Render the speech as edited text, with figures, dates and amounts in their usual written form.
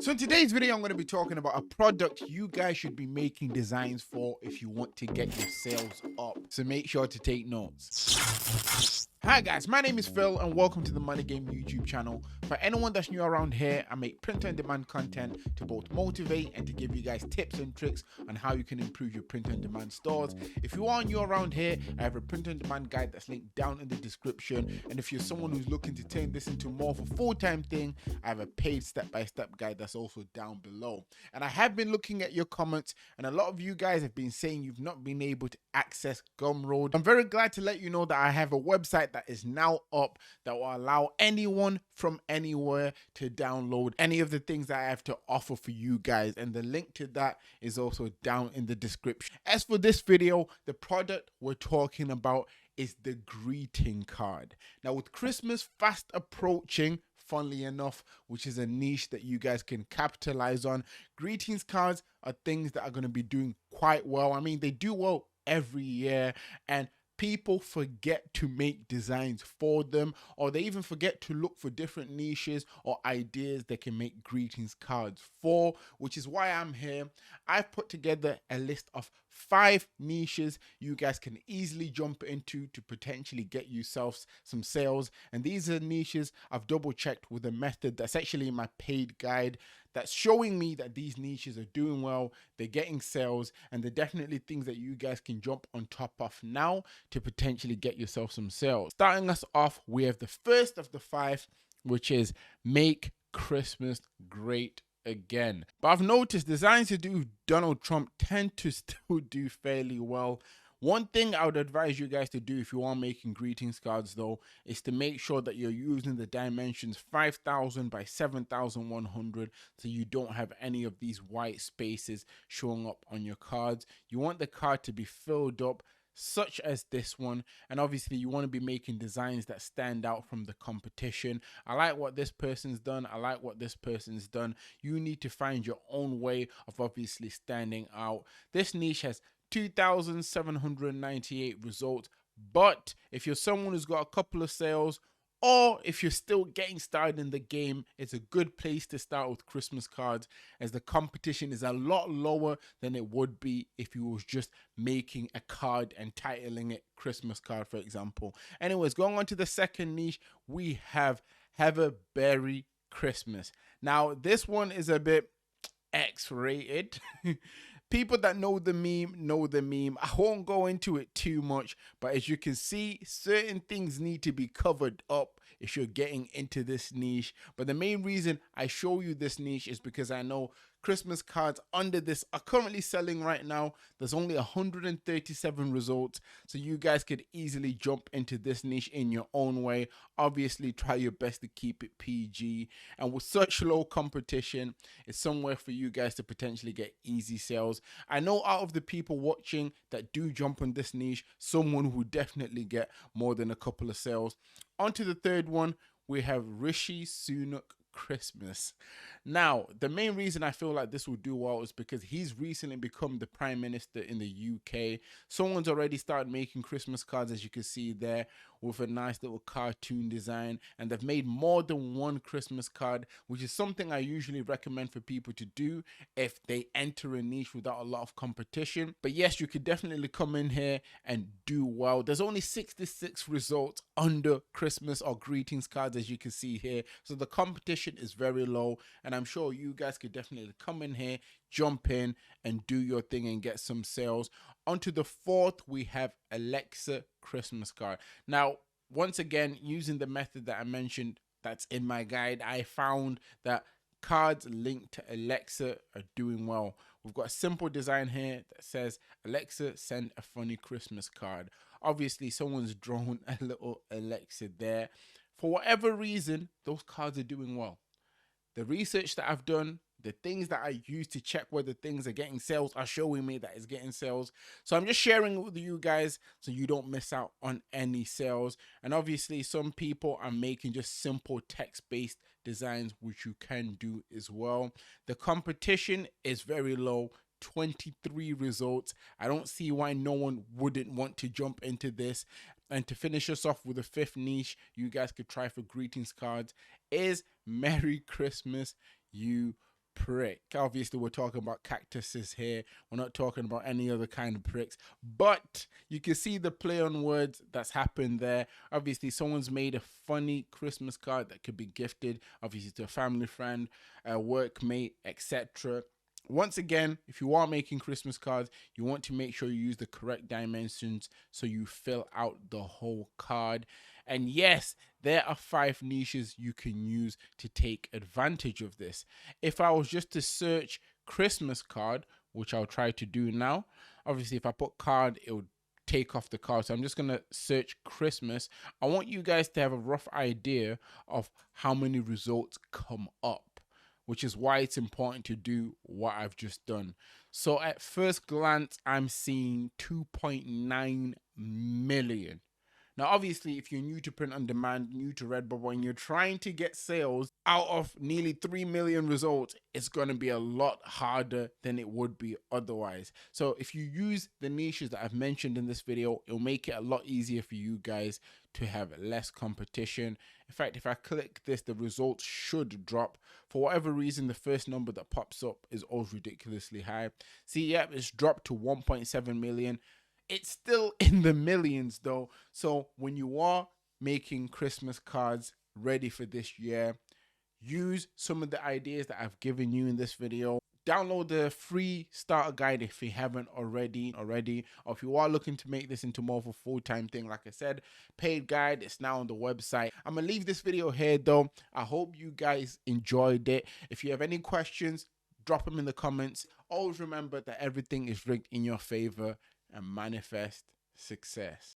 So in today's video, I'm going to be talking about a product you guys should be making designs for if you want to get your sales up. So make sure to take notes. Hi guys, my name is Phil and welcome to the Money Game YouTube channel. For anyone that's new around here, I make print-on-demand content to both motivate and to give you guys tips and tricks on how you can improve your print-on-demand stores. If you are new around here, I have a print-on-demand guide that's linked down in the description. And if you're someone who's looking to turn this into more of a full-time thing, I have a paid step-by-step guide that's also down below. And I have been looking at your comments, and a lot of you guys have been saying you've not been able to access Gumroad. I'm very glad to let you know that I have a website that is now up that will allow anyone from anywhere to download any of the things that I have to offer for you guys, and the link to that is also down in the description. As for this video, the product we're talking about is the greeting card. Now with Christmas fast approaching, funnily enough, which is a niche that you guys can capitalize on, greetings cards are things that are going to be doing quite well. I mean, they do well every year, and people forget to make designs for them, or they even forget to look for different niches or ideas they can make greetings cards for, which is why I'm here. I've put together a list of 5 niches you guys can easily jump into to potentially get yourselves some sales. And these are niches I've double checked with a method that's actually in my paid guide that's showing me that these niches are doing well, they're getting sales, and they're definitely things that you guys can jump on top of now to potentially get yourself some sales. Starting us off, we have the first of the 5, which is make Christmas great again. But I've noticed designs to do Donald Trump tend to still do fairly well. One thing I would advise you guys to do if you are making greetings cards though, is to make sure that you're using the dimensions 5000 by 7100 so you don't have any of these white spaces showing up on your cards. You want the card to be filled up, such as this one, and obviously you want to be making designs that stand out from the competition. I like what this person's done, I like what this person's done. You need to find your own way of obviously standing out. This niche has 2,798 results, but if you're someone who's got a couple of sales, or if you're still getting started in the game, it's a good place to start with Christmas cards, as the competition is a lot lower than it would be if you was just making a card and titling it Christmas card, for example. Anyways, going on to the second niche, we have a Berry Christmas. Now, this one is a bit X-rated. People that know the meme. I won't go into it too much, but as you can see, certain things need to be covered up if you're getting into this niche. But the main reason I show you this niche is because I know Christmas cards under this are currently selling right now. There's only 137 results, so you guys could easily jump into this niche in your own way. Obviously, try your best to keep it PG, and with such low competition, it's somewhere for you guys to potentially get easy sales. I know out of the people watching that do jump on this niche, someone who definitely get more than a couple of sales. On to the third one, we have Rishi Sunak Christmas. Now, the main reason I feel like this will do well is because he's recently become the Prime Minister in the UK. Someone's already started making Christmas cards, as you can see there, with a nice little cartoon design, and they've made more than one Christmas card, which is something I usually recommend for people to do if they enter a niche without a lot of competition. But yes, you could definitely come in here and do well. There's only 66 results under Christmas or greetings cards, as you can see here, so the competition is very low, and I'm sure you guys could definitely come in here, jump in, and do your thing and get some sales. Onto the fourth, we have Alexa Christmas card. Now, once again, using the method that I mentioned that's in my guide, I found that cards linked to Alexa are doing well. We've got a simple design here that says, Alexa, send a funny Christmas card. Obviously, someone's drawn a little Alexa there. For whatever reason, those cards are doing well. The research that I've done, the things that I use to check whether things are getting sales are showing me that it's getting sales. So I'm just sharing it with you guys so you don't miss out on any sales. And obviously some people are making just simple text-based designs, which you can do as well. The competition is very low. 23 results. I don't see why no one wouldn't want to jump into this. And to finish us off with the fifth niche you guys could try for greetings cards is Merry Christmas, you prick. Obviously, we're talking about cactuses here. We're not talking about any other kind of pricks. But you can see the play on words that's happened there. Obviously, someone's made a funny Christmas card that could be gifted, obviously, to a family friend, a workmate, etc. Once again, if you are making Christmas cards, you want to make sure you use the correct dimensions so you fill out the whole card. And yes, there are 5 niches you can use to take advantage of this. If I was just to search Christmas card, which I'll try to do now, obviously if I put card, it would take off the card. So I'm just going to search Christmas. I want you guys to have a rough idea of how many results come up, which is why it's important to do what I've just done. So at first glance, I'm seeing 2.9 million. Now, obviously, if you're new to print on demand, new to Redbubble, and you're trying to get sales out of nearly 3 million results, it's going to be a lot harder than it would be otherwise. So if you use the niches that I've mentioned in this video, it'll make it a lot easier for you guys to have less competition. In fact, if I click this, the results should drop. For whatever reason, the first number that pops up is always ridiculously high. See, yeah, it's dropped to 1.7 million. It's still in the millions though. So when you are making Christmas cards ready for this year, use some of the ideas that I've given you in this video. Download the free starter guide if you haven't already, or if you are looking to make this into more of a full-time thing. Like I said, paid guide, it's now on the website. I'm gonna leave this video here though. I hope you guys enjoyed it. If you have any questions, drop them in the comments. Always remember that everything is rigged in your favor, and manifest success.